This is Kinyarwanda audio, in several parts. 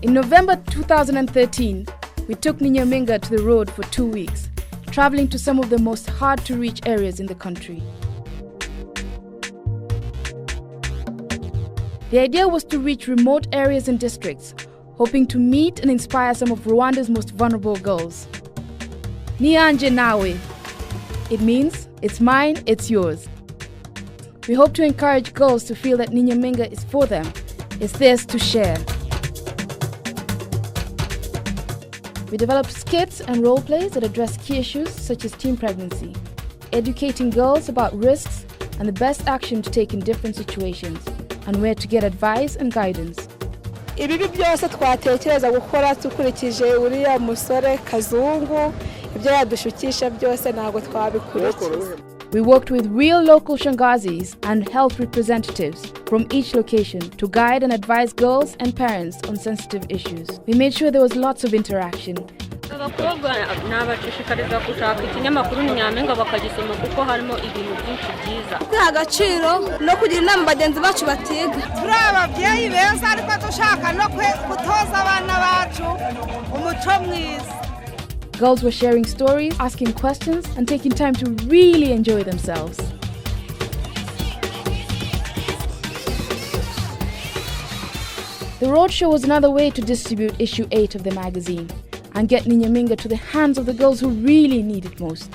In November 2013, we took Ninyaminga to the road for 2 weeks, traveling to some of the most hard-to-reach areas in the country. The idea was to reach remote areas and districts, hoping to meet and inspire some of Rwanda's most vulnerable girls. Niyanje nawe. It means, it's mine, it's yours. We hope to encourage girls to feel that Ninyaminga is for them, it's theirs to share. We developed skits and role plays that address key issues such as teen pregnancy, educating girls about risks and the best action to take in different situations, and where to get advice and guidance. Ibibi byose twatekereza gukora tukurikije uriya musore Kazungu ibyo yadushukisha byose ntago twabikurikiza. We worked with real local shangazis and health representatives from each location to guide and advise girls and parents on sensitive issues. We made sure there was lots of interaction. Abakobwa nabashishikariza gushaka ikinyamakuru Ninyaminga bakagisoma kuko harimo ibintu byinshi byiza. Kwiha agaciro no kugira inama bagenzi bacu batiga. Turi ababyeyi beza ariko dushaka no gutoza abana bacu umuco mwiza. Girls were sharing stories, asking questions, and taking time to really enjoy themselves. The roadshow was another way to distribute issue 8 of the magazine and get Ninyaminga to the hands of the girls who really need it most.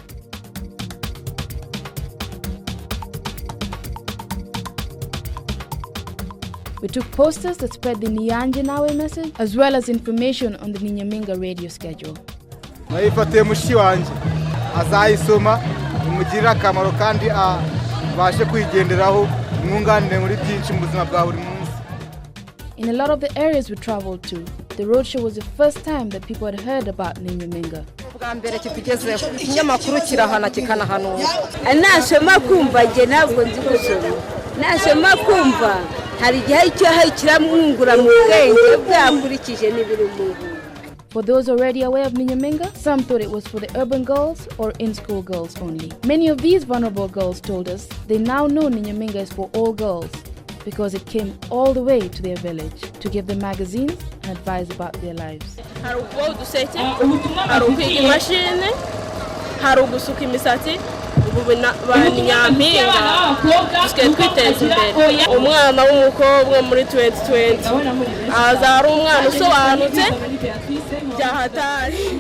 We took posters that spread the Niyanje nawe message, as well as information on the Ninyaminga radio schedule. Nayifatiye mushi wanje azayisoma umugirira akamaro kandi abashe kwigenderaho mwunganire muri byinshi mu buzima bwa buri munsi. In a lot of the areas we traveled to, the roadshow was the first time that people had heard about Ninyaminga. Bwa mbere kitugezeho ikinyamakuru kirahana kikanahanura. Nasoma kumva je ntabwo nzi gusoma. Nasoma kumva hari igihe icyo kiramwungura mu bwenge bwakurikije n'ibiri mu. For those already aware of Ninyaminga, some thought it was for the urban girls or in-school girls only. Many of these vulnerable girls told us they now know Ninyaminga is for all girls because it came all the way to their village to give them magazines and advise about their lives. Hari uduseke, hari ukwiga imashini, hari ugusuka imisatsi, ubu Ninyaminga dusigaye twiteza imbere. Umwana w'umukobwa muri 2020 azari umwana usobanutse byahatari.